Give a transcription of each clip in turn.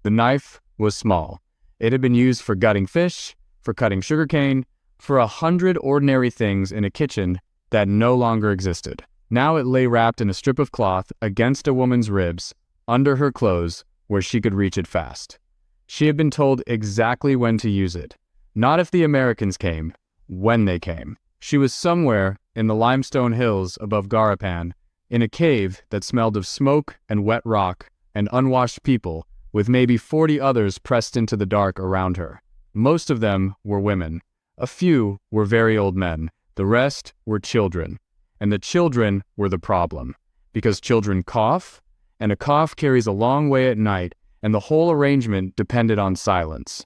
The knife was small. It had been used for gutting fish, for cutting sugarcane, for 100 ordinary things in a kitchen that no longer existed. Now it lay wrapped in a strip of cloth against a woman's ribs, under her clothes, where she could reach it fast. She had been told exactly when to use it. Not if the Americans came, when they came. She was somewhere in the limestone hills above Garapan, in a cave that smelled of smoke and wet rock and unwashed people, with maybe 40 others pressed into the dark around her. Most of them were women. A few were very old men. The rest were children. And the children were the problem, because children cough, and a cough carries a long way at night, and the whole arrangement depended on silence.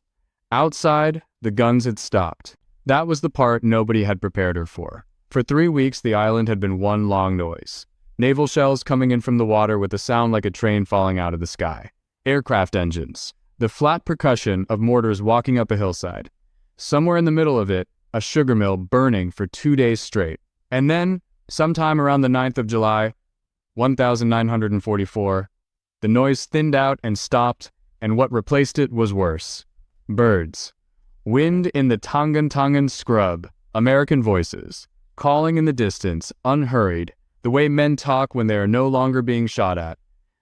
Outside, the guns had stopped. That was the part nobody had prepared her for. For 3 weeks, the island had been one long noise. Naval shells coming in from the water with a sound like a train falling out of the sky. Aircraft engines. The flat percussion of mortars walking up a hillside. Somewhere in the middle of it, a sugar mill burning for 2 days straight. And then, sometime around the 9th of July, 1944, the noise thinned out and stopped, and what replaced it was worse. Birds. Wind in the Tongan scrub. American voices. Calling in the distance, unhurried, the way men talk when they are no longer being shot at.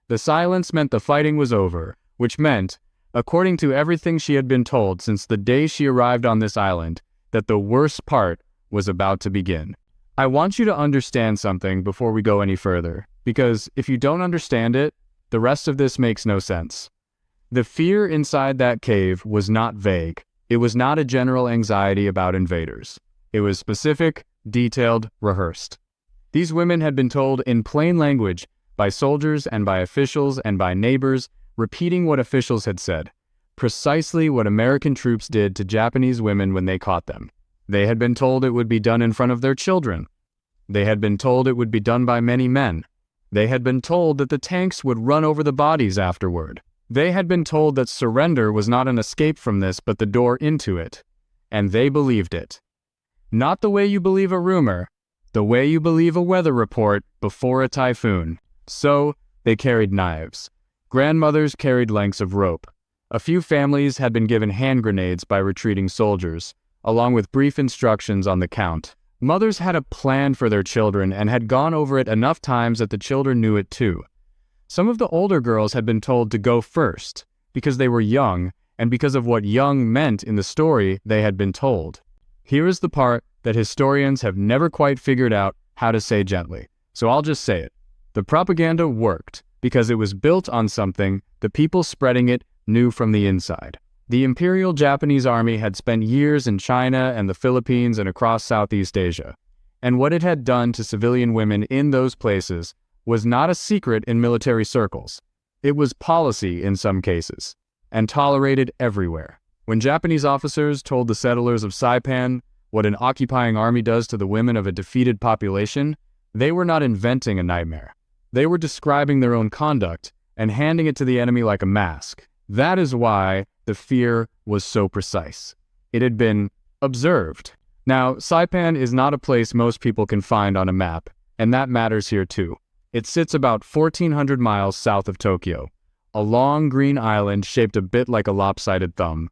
The silence meant the fighting was over, which meant, according to everything she had been told since the day she arrived on this island, that the worst part was about to begin. I want you to understand something before we go any further, because if you don't understand it, the rest of this makes no sense. The fear inside that cave was not vague. It was not a general anxiety about invaders. It was specific, detailed, rehearsed. These women had been told in plain language by soldiers and by officials and by neighbors, repeating what officials had said, precisely what American troops did to Japanese women when they caught them. They had been told it would be done in front of their children. They had been told it would be done by many men. They had been told that the tanks would run over the bodies afterward. They had been told that surrender was not an escape from this but the door into it. And they believed it. Not the way you believe a rumor, the way you believe a weather report before a typhoon. So, they carried knives. Grandmothers carried lengths of rope. A few families had been given hand grenades by retreating soldiers, along with brief instructions on the count. Mothers had a plan for their children and had gone over it enough times that the children knew it too. Some of the older girls had been told to go first, because they were young, and because of what young meant in the story they had been told. Here is the part that historians have never quite figured out how to say gently, so I'll just say it. The propaganda worked, because it was built on something the people spreading it knew from the inside. The Imperial Japanese Army had spent years in China and the Philippines and across Southeast Asia, and what it had done to civilian women in those places was not a secret in military circles. It was policy in some cases, and tolerated everywhere. When Japanese officers told the settlers of Saipan what an occupying army does to the women of a defeated population, they were not inventing a nightmare. They were describing their own conduct and handing it to the enemy like a mask. That is why the fear was so precise. It had been observed. Now, Saipan is not a place most people can find on a map, and that matters here too. It sits about 1,400 miles south of Tokyo, a long green island shaped a bit like a lopsided thumb,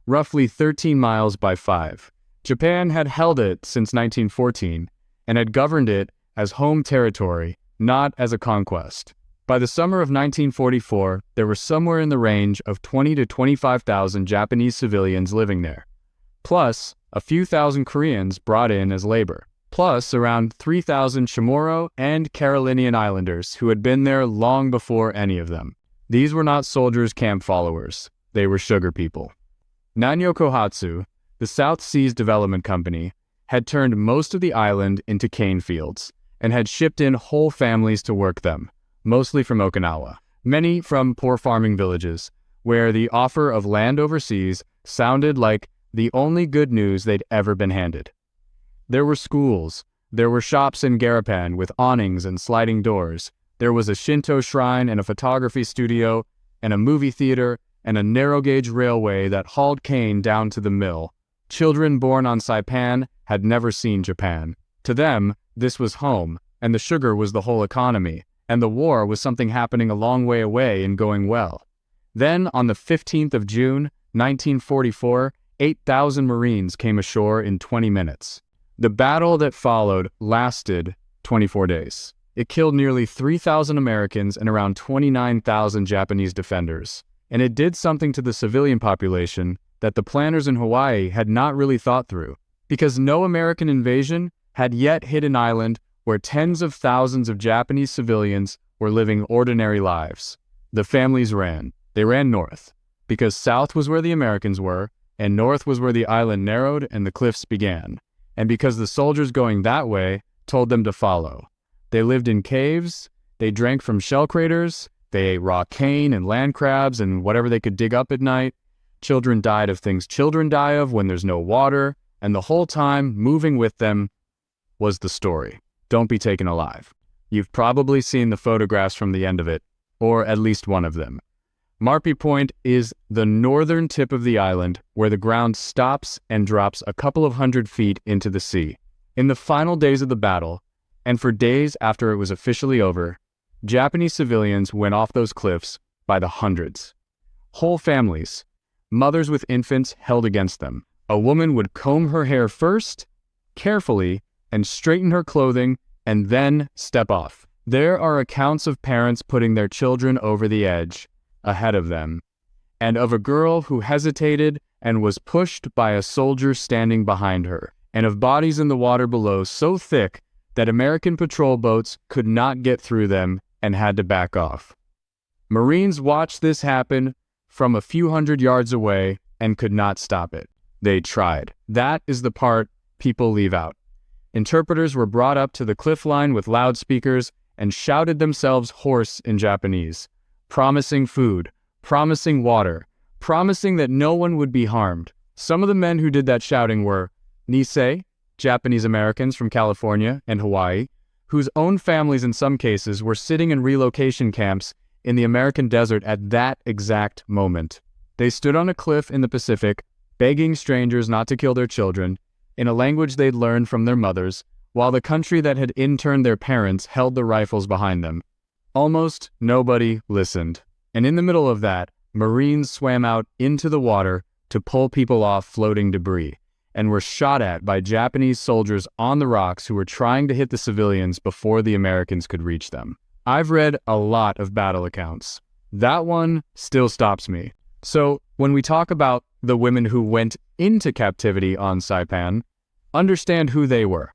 roughly 13 miles by 5. Japan had held it since 1914 and had governed it as home territory, not as a conquest. By the summer of 1944, there were somewhere in the range of 20 to 25,000 Japanese civilians living there, plus a few thousand Koreans brought in as labor, plus around 3,000 Chamorro and Carolinian Islanders who had been there long before any of them. These were not soldiers' camp followers. They were sugar people. Nanyo Kohatsu, the South Seas Development Company, had turned most of the island into cane fields and had shipped in whole families to work them, mostly from Okinawa, many from poor farming villages, where the offer of land overseas sounded like the only good news they'd ever been handed. There were schools, there were shops in Garapan with awnings and sliding doors, there was a Shinto shrine and a photography studio, and a movie theater, and a narrow-gauge railway that hauled cane down to the mill. Children born on Saipan had never seen Japan. To them, this was home, and the sugar was the whole economy, and the war was something happening a long way away and going well. Then, on the 15th of June, 1944, 8,000 Marines came ashore in 20 minutes. The battle that followed lasted 24 days. It killed nearly 3,000 Americans and around 29,000 Japanese defenders. And it did something to the civilian population that the planners in Hawaii had not really thought through, because no American invasion had yet hit an island where tens of thousands of Japanese civilians were living ordinary lives. The families ran. They ran north, because south was where the Americans were, and north was where the island narrowed and the cliffs began, and because the soldiers going that way told them to follow. They lived in caves, they drank from shell craters, they ate raw cane and land crabs and whatever they could dig up at night. Children died of things children die of when there's no water, and the whole time, moving with them, was the story. Don't be taken alive. You've probably seen the photographs from the end of it, or at least one of them. Marpi Point is the northern tip of the island where the ground stops and drops a couple of hundred feet into the sea. In the final days of the battle, and for days after it was officially over, Japanese civilians went off those cliffs by the hundreds. Whole families, mothers with infants held against them. A woman would comb her hair first, carefully, and straighten her clothing, and then step off. There are accounts of parents putting their children over the edge, ahead of them, and of a girl who hesitated and was pushed by a soldier standing behind her, and of bodies in the water below so thick that American patrol boats could not get through them and had to back off. Marines watched this happen from a few hundred yards away and could not stop it. They tried. That is the part people leave out. Interpreters were brought up to the cliff line with loudspeakers and shouted themselves hoarse in Japanese, promising food, promising water, promising that no one would be harmed. Some of the men who did that shouting were Nisei, Japanese Americans from California and Hawaii, whose own families in some cases were sitting in relocation camps in the American desert at that exact moment. They stood on a cliff in the Pacific, begging strangers not to kill their children, in a language they'd learned from their mothers, while the country that had interned their parents held the rifles behind them. Almost nobody listened. And in the middle of that, Marines swam out into the water to pull people off floating debris, and were shot at by Japanese soldiers on the rocks who were trying to hit the civilians before the Americans could reach them. I've read a lot of battle accounts. That one still stops me. So, when we talk about the women who went into captivity on Saipan, understand who they were.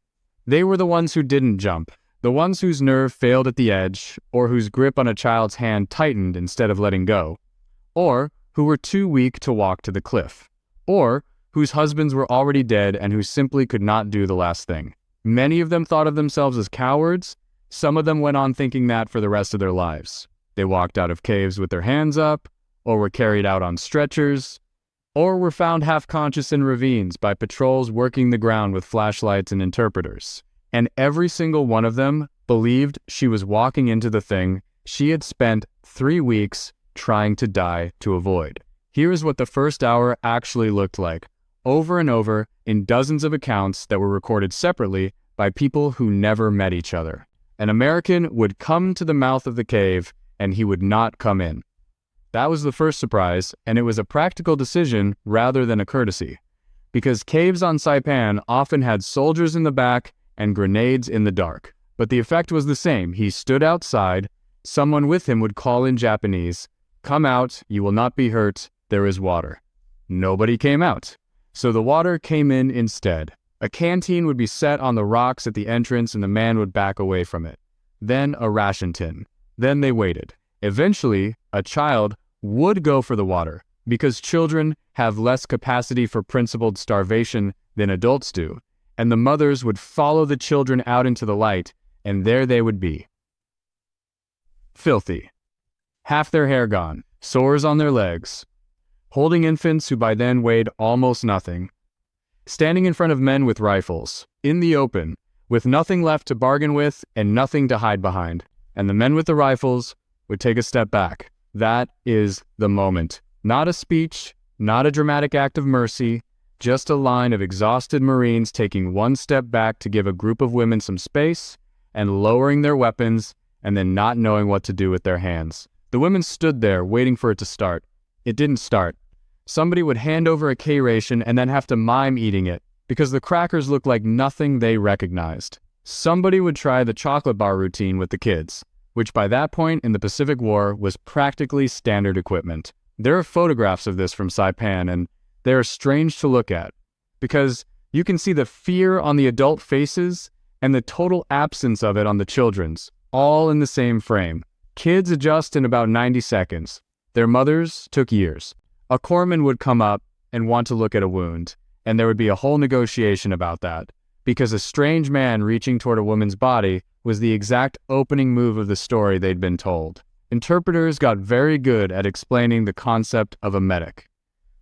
They were the ones who didn't jump, the ones whose nerve failed at the edge, or whose grip on a child's hand tightened instead of letting go, or who were too weak to walk to the cliff, or whose husbands were already dead and who simply could not do the last thing. Many of them thought of themselves as cowards. Some of them went on thinking that for the rest of their lives. They walked out of caves with their hands up, or were carried out on stretchers, or were found half-conscious in ravines by patrols working the ground with flashlights and interpreters. And every single one of them believed she was walking into the thing she had spent 3 weeks trying to die to avoid. Here is what the first hour actually looked like, over and over in dozens of accounts that were recorded separately by people who never met each other. An American would come to the mouth of the cave, and he would not come in. That was the first surprise, and it was a practical decision rather than a courtesy, because caves on Saipan often had soldiers in the back and grenades in the dark. But the effect was the same. He stood outside. Someone with him would call in Japanese, "Come out, you will not be hurt, there is water." Nobody came out. So the water came in instead. A canteen would be set on the rocks at the entrance and the man would back away from it. Then a ration tin. Then they waited. Eventually, a child would go for the water, because children have less capacity for principled starvation than adults do, and the mothers would follow the children out into the light, and there they would be. Filthy. Half their hair gone, sores on their legs, holding infants who by then weighed almost nothing, standing in front of men with rifles, in the open, with nothing left to bargain with and nothing to hide behind, and the men with the rifles would take a step back. That is the moment. Not a speech, not a dramatic act of mercy, just a line of exhausted Marines taking one step back to give a group of women some space and lowering their weapons and then not knowing what to do with their hands. The women stood there waiting for it to start, It didn't start. Somebody would hand over a K-ration and then have to mime eating it, because the crackers looked like nothing they recognized. Somebody would try the chocolate bar routine with the kids, which by that point in the Pacific War was practically standard equipment. There are photographs of this from Saipan, and they are strange to look at, because you can see the fear on the adult faces and the total absence of it on the children's, all in the same frame. Kids adjust in about 90 seconds. Their mothers took years. A corpsman would come up and want to look at a wound, and there would be a whole negotiation about that, because a strange man reaching toward a woman's body was the exact opening move of the story they'd been told. Interpreters got very good at explaining the concept of a medic.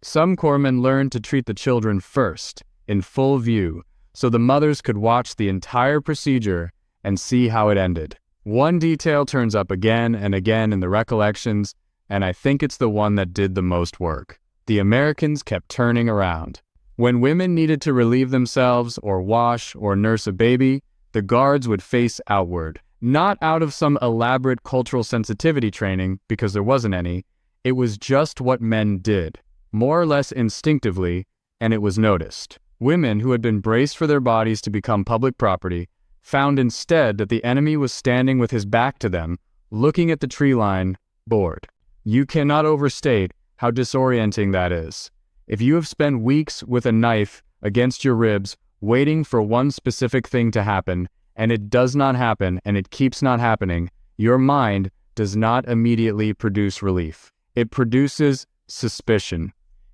Some corpsmen learned to treat the children first, in full view, so the mothers could watch the entire procedure and see how it ended. One detail turns up again and again in the recollections, and I think it's the one that did the most work. The Americans kept turning around. When women needed to relieve themselves or wash or nurse a baby, the guards would face outward. Not out of some elaborate cultural sensitivity training, because there wasn't any. It was just what men did, more or less instinctively, and it was noticed. Women who had been braced for their bodies to become public property found instead that the enemy was standing with his back to them, looking at the tree line, bored. You cannot overstate how disorienting that is. If you have spent weeks with a knife against your ribs, waiting for one specific thing to happen, and it does not happen, and it keeps not happening, your mind does not immediately produce relief. It produces suspicion.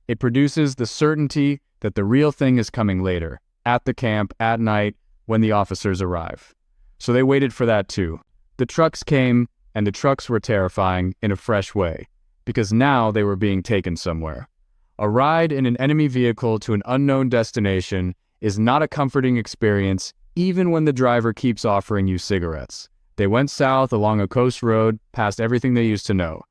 It produces the certainty that the real thing is coming later, at the camp, at night, when the officers arrive. So they waited for that too. The trucks came, and the trucks were terrifying in a fresh way, because now they were being taken somewhere. A ride in an enemy vehicle to an unknown destination is not a comforting experience, even when the driver keeps offering you cigarettes. They went south along a coast road, past everything they used to know.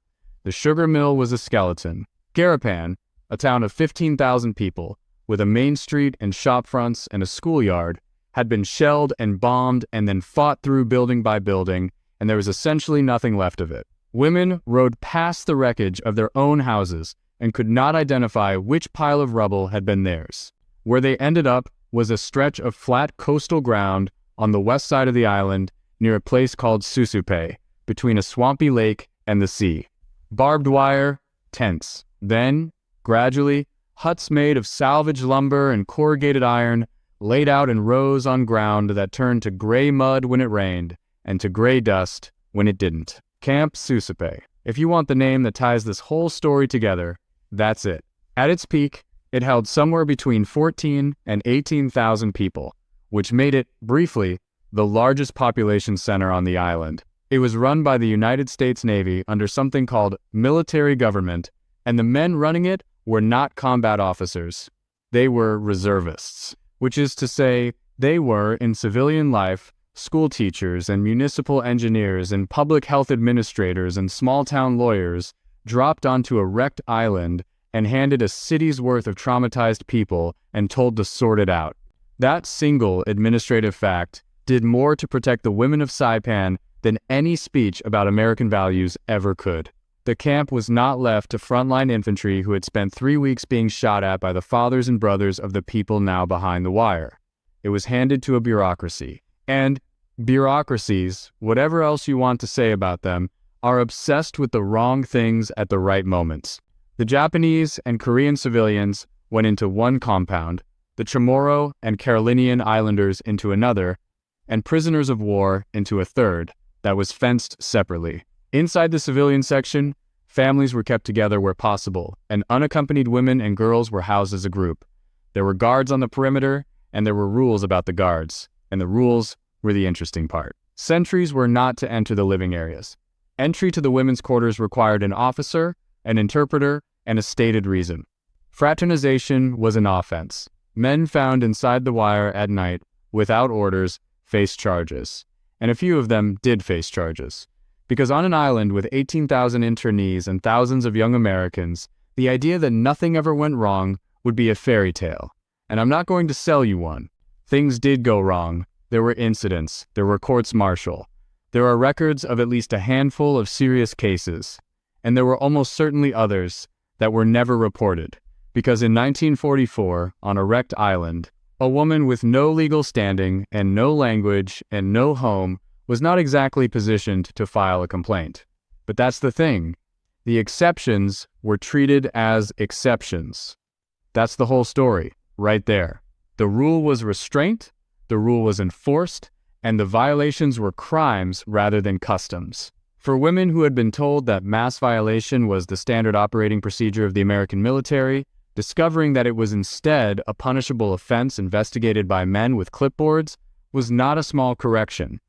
The sugar mill was a skeleton. Garapan, a town of 15,000 people, with a main street and shop fronts and a schoolyard, had been shelled and bombed and then fought through building by building, and there was essentially nothing left of it. Women rode past the wreckage of their own houses and could not identify which pile of rubble had been theirs. Where they ended up was a stretch of flat coastal ground on the west side of the island near a place called Susupe, between a swampy lake and the sea. Barbed wire, tents. Then, gradually, huts made of salvaged lumber and corrugated iron laid out in rows on ground that turned to gray mud when it rained and to gray dust when it didn't. Camp Susupe. If you want the name that ties this whole story together, that's it. At its peak, it held somewhere between 14 and 18,000 people, which made it, briefly, the largest population center on the island. It was run by the United States Navy under something called military government, and the men running it were not combat officers. They were reservists, which is to say, they were, in civilian life, school teachers and municipal engineers and public health administrators and small-town lawyers dropped onto a wrecked island and handed a city's worth of traumatized people and told to sort it out. That single administrative fact did more to protect the women of Saipan than any speech about American values ever could. The camp was not left to frontline infantry who had spent 3 weeks being shot at by the fathers and brothers of the people now behind the wire. It was handed to a bureaucracy. And bureaucracies, whatever else you want to say about them, are obsessed with the wrong things at the right moments. The Japanese and Korean civilians went into one compound, the Chamorro and Carolinian Islanders into another, and prisoners of war into a third that was fenced separately. Inside the civilian section, families were kept together where possible, and unaccompanied women and girls were housed as a group. There were guards on the perimeter, and there were rules about the guards, and the rules were the interesting part. Sentries were not to enter the living areas. Entry to the women's quarters required an officer, an interpreter, and a stated reason. Fraternization was an offense. Men found inside the wire at night, without orders, faced charges. And a few of them did face charges. Because on an island with 18,000 internees and thousands of young Americans, the idea that nothing ever went wrong would be a fairy tale. And I'm not going to sell you one. Things did go wrong. There were incidents. There were courts-martial. There are records of at least a handful of serious cases. And there were almost certainly others that were never reported, because in 1944, on a wrecked island, a woman with no legal standing and no language and no home was not exactly positioned to file a complaint. But that's the thing. The exceptions were treated as exceptions. That's the whole story, right there. The rule was restraint, the rule was enforced, and the violations were crimes rather than customs. For women who had been told that mass violation was the standard operating procedure of the American military, discovering that it was instead a punishable offense investigated by men with clipboards was not a small correction.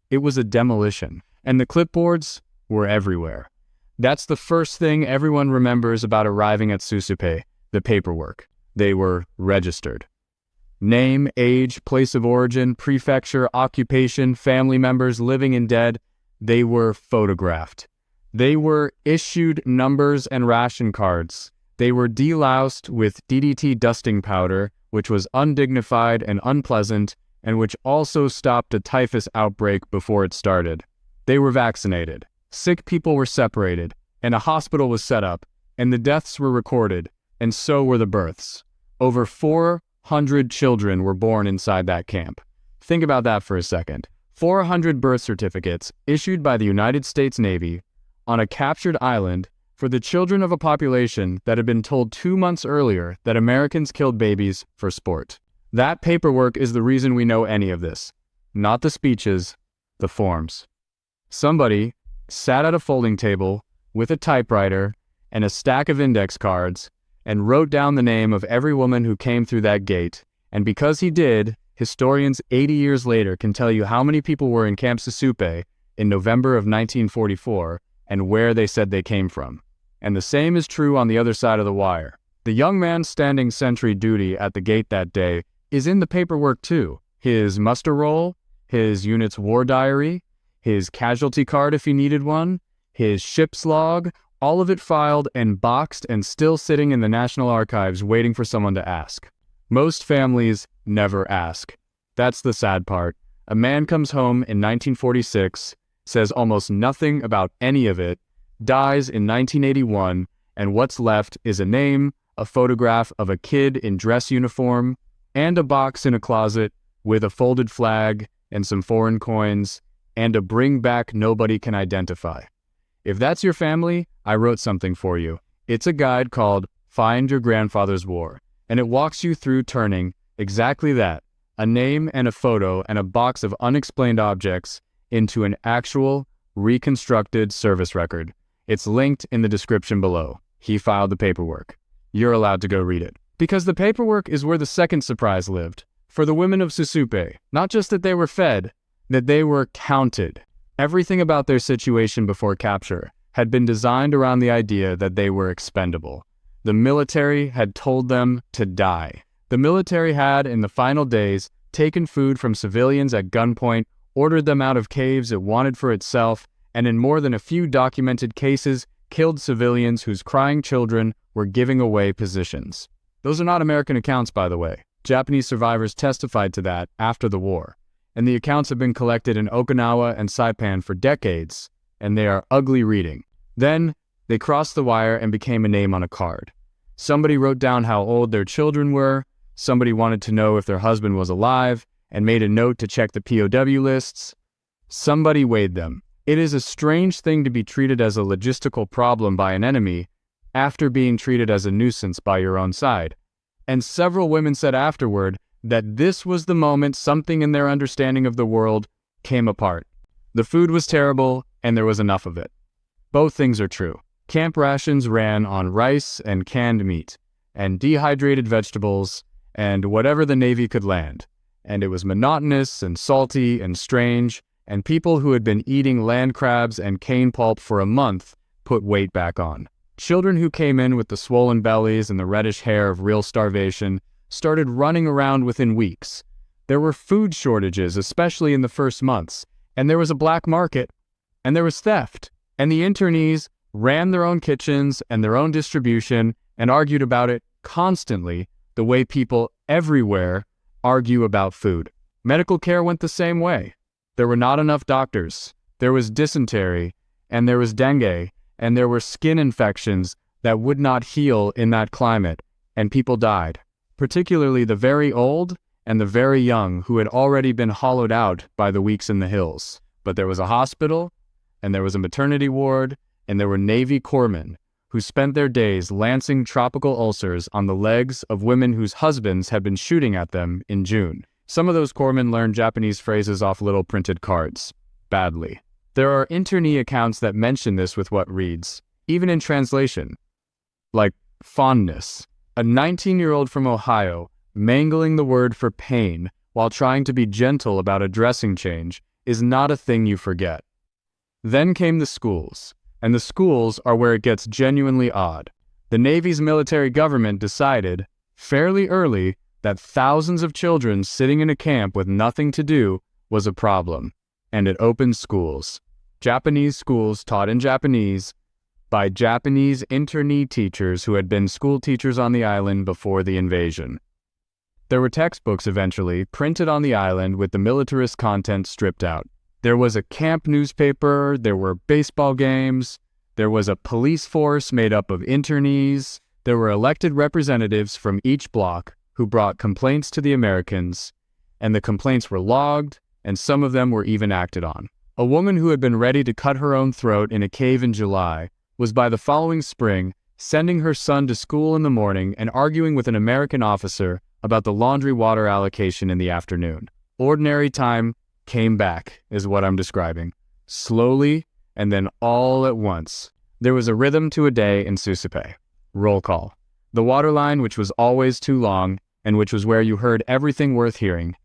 It was a demolition, and the clipboards were everywhere. That's the first thing everyone remembers about arriving at Susupe, the paperwork. They were registered. Name, age, place of origin, prefecture, occupation, family members, living and dead, they were photographed. They were issued numbers and ration cards. They were deloused with DDT dusting powder, which was undignified and unpleasant, and which also stopped a typhus outbreak before it started. They were vaccinated. Sick people were separated, and a hospital was set up, and the deaths were recorded, and so were the births. Over 400 children were born inside that camp. Think about that for a second. 400 birth certificates issued by the United States Navy on a captured island for the children of a population that had been told 2 months earlier that Americans killed babies for sport. That paperwork is the reason we know any of this. Not the speeches, the forms. Somebody sat at a folding table with a typewriter and a stack of index cards and wrote down the name of every woman who came through that gate, and because he did, historians 80 years later can tell you how many people were in Camp Susupe in November of 1944 and where they said they came from. And the same is true on the other side of the wire. The young man standing sentry duty at the gate that day is in the paperwork too. His muster roll, his unit's war diary, his casualty card if he needed one, his ship's log, all of it filed and boxed and still sitting in the National Archives waiting for someone to ask. Most families never ask. That's the sad part. A man comes home in 1946, says almost nothing about any of it, dies in 1981, and what's left is a name, a photograph of a kid in dress uniform, and a box in a closet with a folded flag and some foreign coins, and a bring back nobody can identify. If that's your family, I wrote something for you. It's a guide called Find Your Grandfather's War, and it walks you through turning exactly that, a name and a photo and a box of unexplained objects, into an actual, reconstructed service record. It's linked in the description below. He filed the paperwork. You're allowed to go read it. Because the paperwork is where the second surprise lived. For the women of Susupe, not just that they were fed, that they were counted. Everything about their situation before capture had been designed around the idea that they were expendable. The military had told them to die. The military had, in the final days, taken food from civilians at gunpoint, ordered them out of caves it wanted for itself, and in more than a few documented cases, killed civilians whose crying children were giving away positions. Those are not American accounts, by the way. Japanese survivors testified to that after the war, and the accounts have been collected in Okinawa and Saipan for decades, and they are ugly reading. Then, they crossed the wire and became a name on a card. Somebody wrote down how old their children were, somebody wanted to know if their husband was alive, and made a note to check the POW lists. Somebody weighed them. It is a strange thing to be treated as a logistical problem by an enemy after being treated as a nuisance by your own side. And several women said afterward that this was the moment something in their understanding of the world came apart. The food was terrible, and there was enough of it. Both things are true. Camp rations ran on rice and canned meat, and dehydrated vegetables, and whatever the Navy could land. And it was monotonous and salty and strange, and people who had been eating land crabs and cane pulp for a month put weight back on. Children who came in with the swollen bellies and the reddish hair of real starvation started running around within weeks. There were food shortages, especially in the first months, and there was a black market, and there was theft, and the internees ran their own kitchens and their own distribution and argued about it constantly, the way people everywhere argue about food. Medical care went the same way. There were not enough doctors. There was dysentery, and there was dengue, and there were skin infections that would not heal in that climate, and people died, particularly the very old and the very young who had already been hollowed out by the weeks in the hills. But there was a hospital, and there was a maternity ward, and there were Navy corpsmen who spent their days lancing tropical ulcers on the legs of women whose husbands had been shooting at them in June. Some of those corpsmen learned Japanese phrases off little printed cards, badly. There are internee accounts that mention this with what reads, even in translation, like fondness. A 19-year-old from Ohio mangling the word for pain while trying to be gentle about a dressing change is not a thing you forget. Then came the schools, and the schools are where it gets genuinely odd. The Navy's military government decided, fairly early, that thousands of children sitting in a camp with nothing to do was a problem, and it opened schools. Japanese schools taught in Japanese by Japanese internee teachers who had been school teachers on the island before the invasion. There were textbooks eventually printed on the island with the militarist content stripped out. There was a camp newspaper, there were baseball games, there was a police force made up of internees, there were elected representatives from each block who brought complaints to the Americans, and the complaints were logged, and some of them were even acted on. A woman who had been ready to cut her own throat in a cave in July was by the following spring sending her son to school in the morning and arguing with an American officer about the laundry water allocation in the afternoon. Ordinary time came back, is what I'm describing. Slowly, and then all at once. There was a rhythm to a day in Susupe. Roll call. The water line, which was always too long, and which was where you heard everything worth hearing.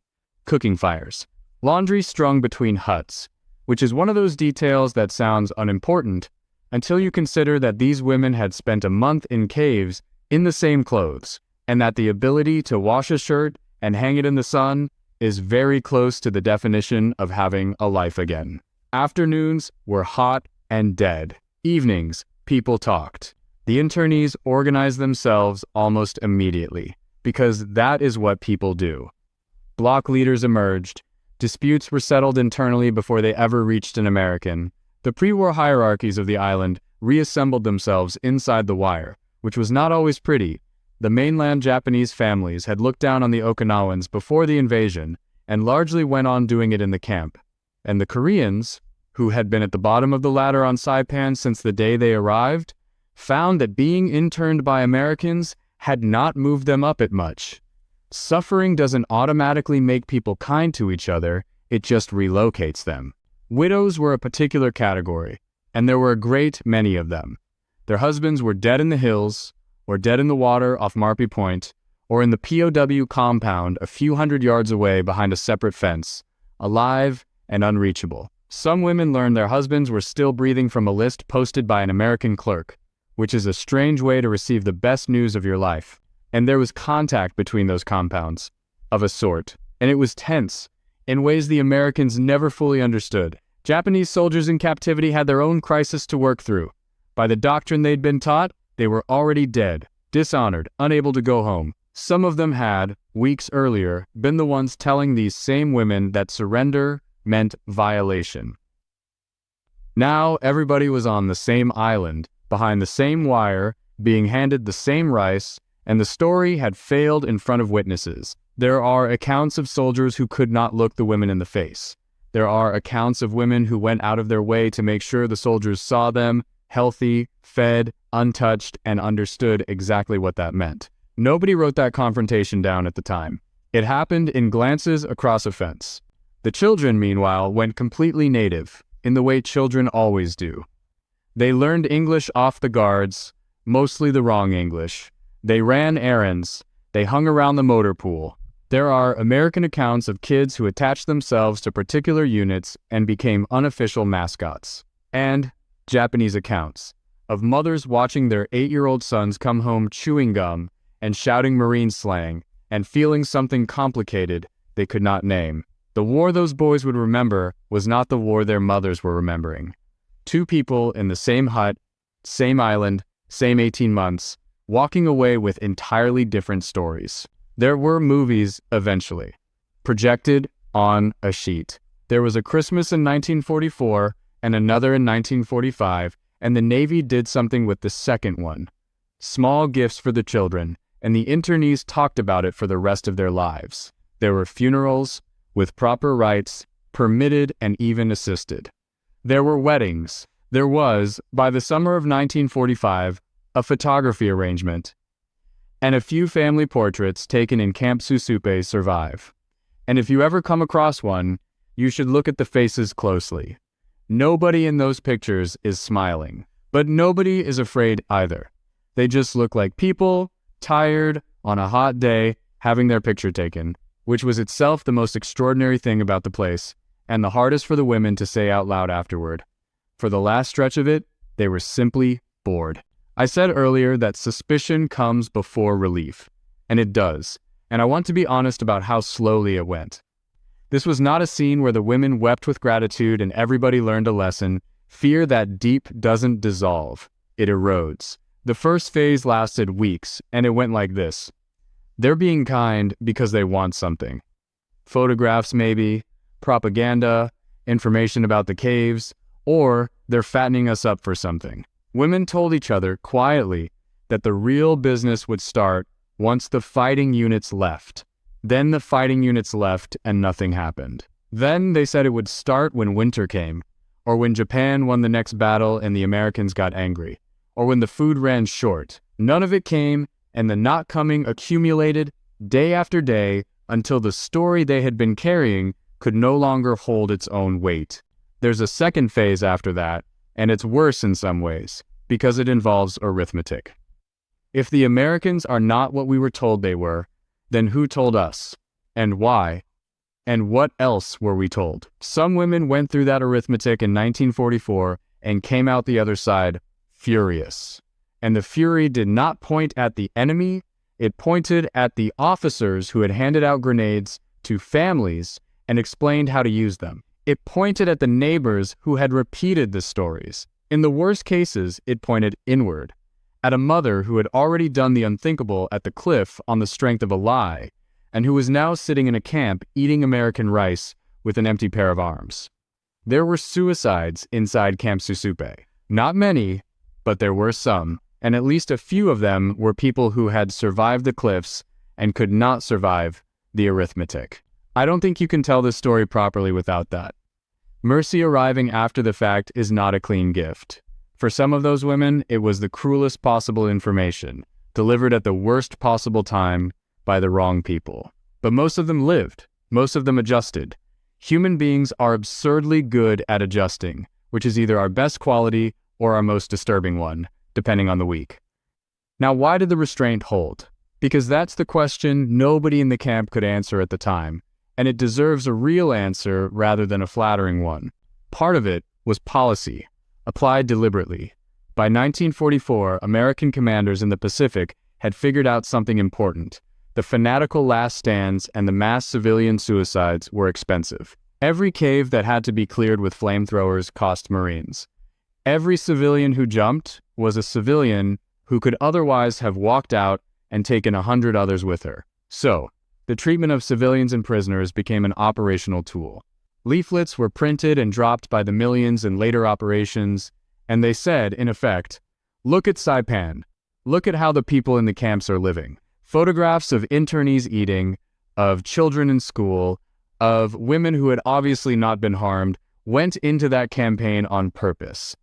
Cooking fires. Laundry strung between huts, which is one of those details that sounds unimportant until you consider that these women had spent a month in caves in the same clothes, and that the ability to wash a shirt and hang it in the sun is very close to the definition of having a life again. Afternoons were hot and dead. Evenings, people talked. The internees organized themselves almost immediately, because that is what people do. Block leaders emerged. Disputes were settled internally before they ever reached an American. The pre-war hierarchies of the island reassembled themselves inside the wire, which was not always pretty. The mainland Japanese families had looked down on the Okinawans before the invasion and largely went on doing it in the camp. And the Koreans, who had been at the bottom of the ladder on Saipan since the day they arrived, found that being interned by Americans had not moved them up it much. Suffering doesn't automatically make people kind to each other, it just relocates them. Widows were a particular category, and there were a great many of them. Their husbands were dead in the hills, or dead in the water off Marpy Point, or in the POW compound a few hundred yards away behind a separate fence, alive and unreachable. Some women learned their husbands were still breathing from a list posted by an American clerk, which is a strange way to receive the best news of your life. And there was contact between those compounds, of a sort, and it was tense, in ways the Americans never fully understood. Japanese soldiers in captivity had their own crisis to work through. By the doctrine they'd been taught, they were already dead, dishonored, unable to go home. Some of them had, weeks earlier, been the ones telling these same women that surrender meant violation. Now everybody was on the same island, behind the same wire, being handed the same rice, and the story had failed in front of witnesses. There are accounts of soldiers who could not look the women in the face. There are accounts of women who went out of their way to make sure the soldiers saw them, healthy, fed, untouched, and understood exactly what that meant. Nobody wrote that confrontation down at the time. It happened in glances across a fence. The children, meanwhile, went completely native, in the way children always do. They learned English off the guards, mostly the wrong English. They ran errands. They hung around the motor pool. There are American accounts of kids who attached themselves to particular units and became unofficial mascots. And Japanese accounts of mothers watching their 8-year-old sons come home chewing gum and shouting Marine slang and feeling something complicated they could not name. The war those boys would remember was not the war their mothers were remembering. Two people in the same hut, same island, same 18 months, walking away with entirely different stories. There were movies eventually, projected on a sheet. There was a Christmas in 1944 and another in 1945, and the Navy did something with the second one. small gifts for the children, and the internees talked about it for the rest of their lives. There were funerals, with proper rites, permitted and even assisted. There were weddings. There was, by the summer of 1945, a photography arrangement, and a few family portraits taken in Camp Susupe survive. And if you ever come across one, you should look at the faces closely. Nobody in those pictures is smiling, but nobody is afraid either. They just look like people, tired, on a hot day, having their picture taken, which was itself the most extraordinary thing about the place, and the hardest for the women to say out loud afterward. For the last stretch of it, they were simply bored. I said earlier that suspicion comes before relief, and it does, and I want to be honest about how slowly it went. This was not a scene where the women wept with gratitude and everybody learned a lesson. Fear that deep doesn't dissolve, it erodes. The first phase lasted weeks, and it went like this. They're being kind because they want something. Photographs maybe, propaganda, information about the caves, or they're fattening us up for something. Women told each other quietly that the real business would start once the fighting units left. Then the fighting units left and nothing happened. Then they said it would start when winter came, or when Japan won the next battle and the Americans got angry, or when the food ran short. None of it came, and the not coming accumulated day after day until the story they had been carrying could no longer hold its own weight. There's a second phase after that, and it's worse in some ways, because it involves arithmetic. If the Americans are not what we were told they were, then who told us? And why? And what else were we told? Some women went through that arithmetic in 1944 and came out the other side furious. And the fury did not point at the enemy, it pointed at the officers who had handed out grenades to families and explained how to use them. It pointed at the neighbors who had repeated the stories. In the worst cases, it pointed inward, at a mother who had already done the unthinkable at the cliff on the strength of a lie, and who was now sitting in a camp eating American rice with an empty pair of arms. There were suicides inside Camp Susupe. Not many, but there were some, and at least a few of them were people who had survived the cliffs and could not survive the arithmetic. I don't think you can tell this story properly without that. Mercy arriving after the fact is not a clean gift. For some of those women, it was the cruelest possible information, delivered at the worst possible time by the wrong people. But most of them lived. Most of them adjusted. Human beings are absurdly good at adjusting, which is either our best quality or our most disturbing one, depending on the week. Now, why did the restraint hold? Because that's the question nobody in the camp could answer at the time, and it deserves a real answer rather than a flattering one. Part of it was policy, applied deliberately. By 1944, American commanders in the Pacific had figured out something important. The fanatical last stands and the mass civilian suicides were expensive. Every cave that had to be cleared with flamethrowers cost Marines. Every civilian who jumped was a civilian who could otherwise have walked out and taken 100 others with her. So, the treatment of civilians and prisoners became an operational tool. Leaflets were printed and dropped by the millions in later operations, and they said, in effect, look at Saipan. Look at how the people in the camps are living. Photographs of internees eating, of children in school, of women who had obviously not been harmed, went into that campaign on purpose.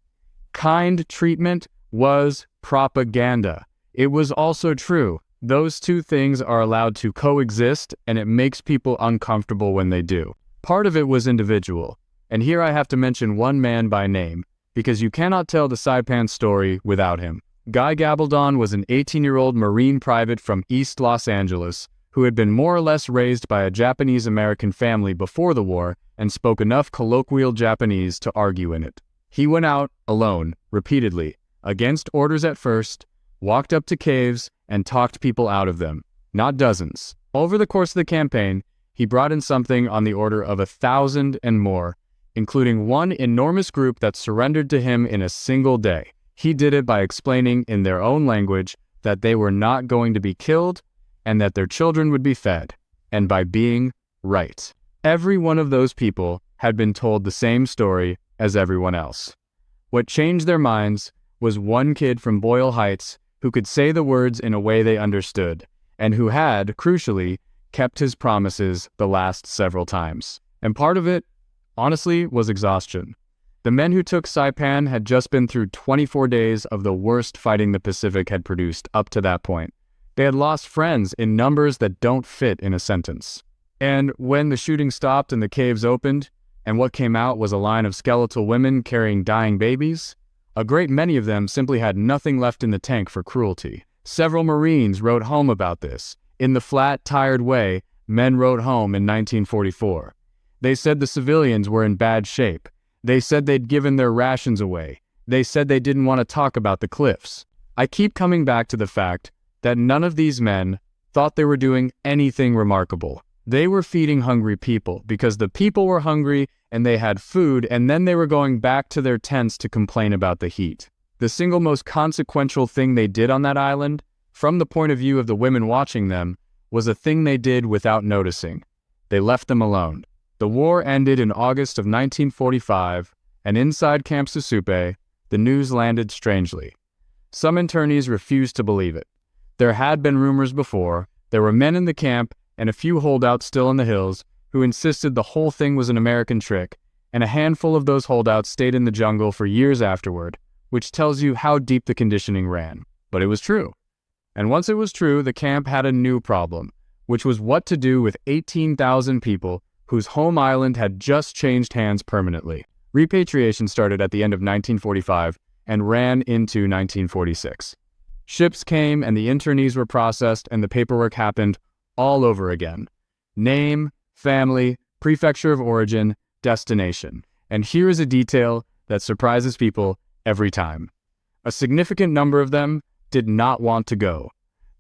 Kind treatment was propaganda. It was also true. Those two things are allowed to coexist, and it makes people uncomfortable when they do. Part of it was individual, and here I have to mention one man by name, because you cannot tell the Saipan story without him. Guy Gabaldon was an 18-year-old Marine private from East Los Angeles who had been more or less raised by a Japanese-American family before the war and spoke enough colloquial Japanese to argue in it. He went out, alone, repeatedly, against orders at first, walked up to caves, and talked people out of them. Not dozens. Over the course of the campaign, he brought in something on the order of 1,000 and more, including one enormous group that surrendered to him in a single day. He did it by explaining in their own language that they were not going to be killed and that their children would be fed, and by being right. Every one of those people had been told the same story as everyone else. What changed their minds was one kid from Boyle Heights who could say the words in a way they understood, and who had, crucially, kept his promises the last several times. And part of it, honestly, was exhaustion. The men who took Saipan had just been through 24 days of the worst fighting the Pacific had produced up to that point. They had lost friends in numbers that don't fit in a sentence. And when the shooting stopped and the caves opened, and what came out was a line of skeletal women carrying dying babies, a great many of them simply had nothing left in the tank for cruelty. Several Marines wrote home about this. In the flat, tired way men wrote home in 1944. They said the civilians were in bad shape. They said they'd given their rations away. They said they didn't want to talk about the cliffs. I keep coming back to the fact that none of these men thought they were doing anything remarkable. They were feeding hungry people because the people were hungry and they had food, and then they were going back to their tents to complain about the heat. The single most consequential thing they did on that island, from the point of view of the women watching them, was a thing they did without noticing. They left them alone. The war ended in August of 1945, and inside Camp Susupe, the news landed strangely. Some internees refused to believe it. There had been rumors before. There were men in the camp and a few holdouts still in the hills who insisted the whole thing was an American trick, and a handful of those holdouts stayed in the jungle for years afterward, which tells you how deep the conditioning ran. But it was true. And once it was true, the camp had a new problem, which was what to do with 18,000 people whose home island had just changed hands permanently. Repatriation started at the end of 1945 and ran into 1946. Ships came and the internees were processed and the paperwork happened all over again. Name, family, prefecture of origin, destination. And here is a detail that surprises people every time. A significant number of them did not want to go.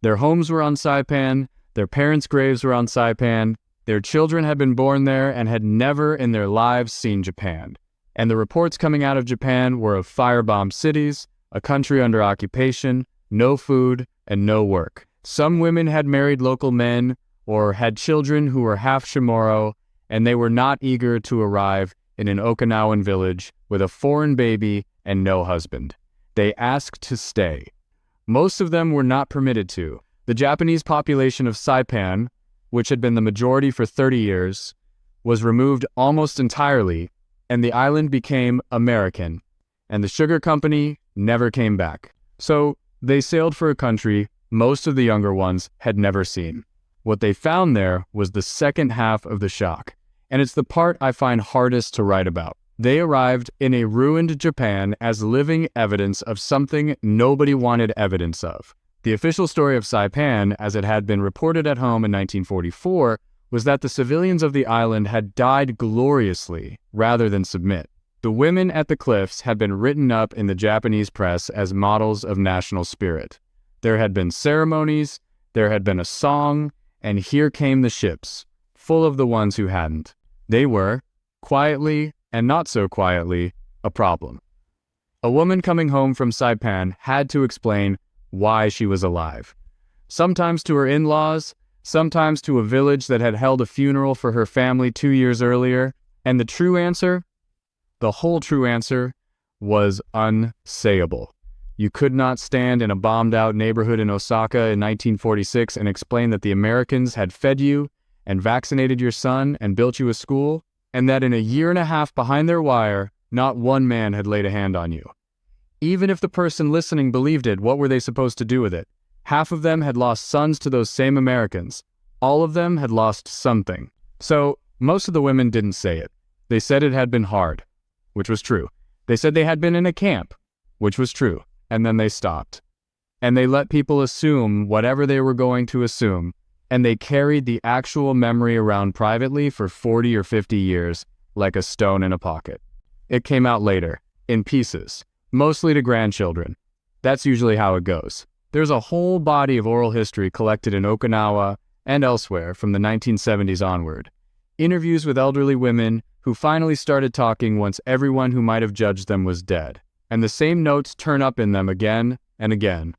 Their homes were on Saipan, their parents' graves were on Saipan, their children had been born there and had never in their lives seen Japan. And the reports coming out of Japan were of firebombed cities, a country under occupation, no food, and no work. Some women had married local men or had children who were half Chamorro, and they were not eager to arrive in an Okinawan village with a foreign baby and no husband. They asked to stay. Most of them were not permitted to. The Japanese population of Saipan, which had been the majority for 30 years, was removed almost entirely, and the island became American, and the sugar company never came back. So they sailed for a country most of the younger ones had never seen. What they found there was the second half of the shock, and it's the part I find hardest to write about. They arrived in a ruined Japan as living evidence of something nobody wanted evidence of. The official story of Saipan, as it had been reported at home in 1944, was that the civilians of the island had died gloriously rather than submit. The women at the cliffs had been written up in the Japanese press as models of national spirit. There had been ceremonies, there had been a song, and here came the ships, full of the ones who hadn't. They were, quietly and not so quietly, a problem. A woman coming home from Saipan had to explain why she was alive. Sometimes to her in-laws, sometimes to a village that had held a funeral for her family 2 years earlier, and the true answer, the whole true answer, was unsayable. You could not stand in a bombed-out neighborhood in Osaka in 1946 and explain that the Americans had fed you and vaccinated your son and built you a school, and that in a year and a half behind their wire, not one man had laid a hand on you. Even if the person listening believed it, what were they supposed to do with it? Half of them had lost sons to those same Americans. All of them had lost something. So, most of the women didn't say it. They said it had been hard, which was true. They said they had been in a camp, which was true. And then they stopped. And they let people assume whatever they were going to assume, and they carried the actual memory around privately for 40 or 50 years, like a stone in a pocket. It came out later, in pieces, mostly to grandchildren. That's usually how it goes. There's a whole body of oral history collected in Okinawa and elsewhere from the 1970s onward. Interviews with elderly women who finally started talking once everyone who might have judged them was dead. And the same notes turn up in them again and again.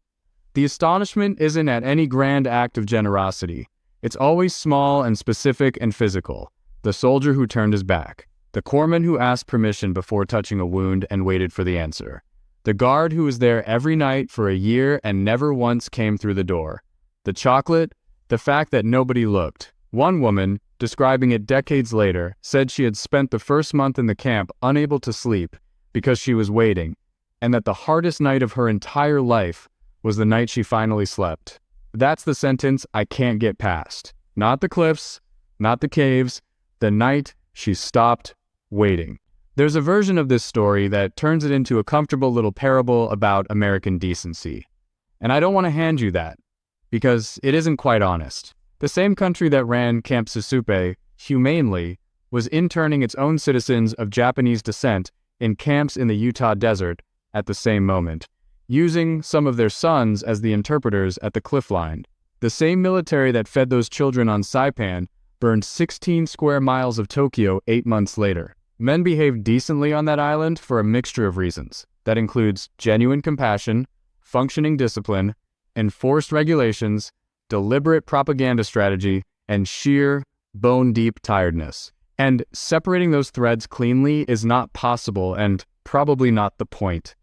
The astonishment isn't at any grand act of generosity. It's always small and specific and physical. The soldier who turned his back. The corpsman who asked permission before touching a wound and waited for the answer. The guard who was there every night for a year and never once came through the door. The chocolate, the fact that nobody looked. One woman, describing it decades later, said she had spent the first month in the camp unable to sleep because she was waiting, and that the hardest night of her entire life was the night she finally slept. That's the sentence I can't get past. Not the cliffs, not the caves, the night she stopped waiting. There's a version of this story that turns it into a comfortable little parable about American decency. And I don't want to hand you that, because it isn't quite honest. The same country that ran Camp Susupe humanely was interning its own citizens of Japanese descent in camps in the Utah desert at the same moment, using some of their sons as the interpreters at the cliff line. The same military that fed those children on Saipan burned 16 square miles of Tokyo 8 months later. Men behaved decently on that island for a mixture of reasons. That includes genuine compassion, functioning discipline, enforced regulations, deliberate propaganda strategy, and sheer, bone-deep tiredness. And separating those threads cleanly is not possible and probably not the point.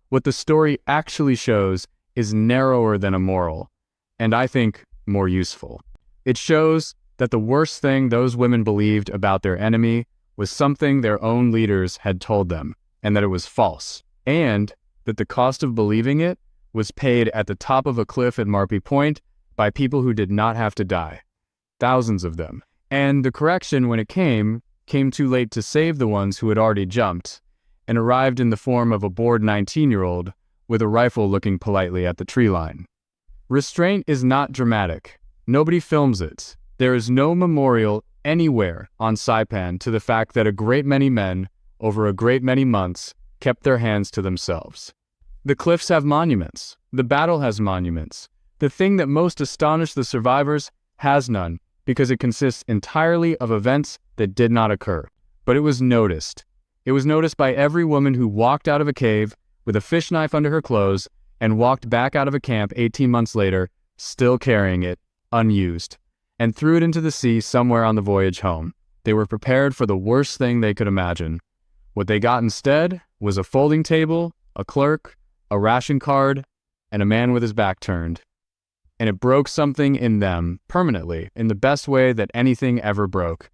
What the story actually shows is narrower than a moral, and I think more useful. It shows that the worst thing those women believed about their enemy was something their own leaders had told them, and that it was false, and that the cost of believing it was paid at the top of a cliff at Marpy Point by people who did not have to die. Thousands of them. And the correction, when it came too late to save the ones who had already jumped, and arrived in the form of a bored 19-year-old with a rifle looking politely at the tree line. Restraint is not dramatic. Nobody films it. There is no memorial anywhere on Saipan to the fact that a great many men, over a great many months, kept their hands to themselves. The cliffs have monuments. The battle has monuments. The thing that most astonished the survivors has none, because it consists entirely of events that did not occur. But it was noticed. It was noticed by every woman who walked out of a cave with a fish knife under her clothes and walked back out of a camp 18 months later, still carrying it, unused, and threw it into the sea somewhere on the voyage home. They were prepared for the worst thing they could imagine. What they got instead was a folding table, a clerk, a ration card, and a man with his back turned. And it broke something in them, permanently, in the best way that anything ever broke.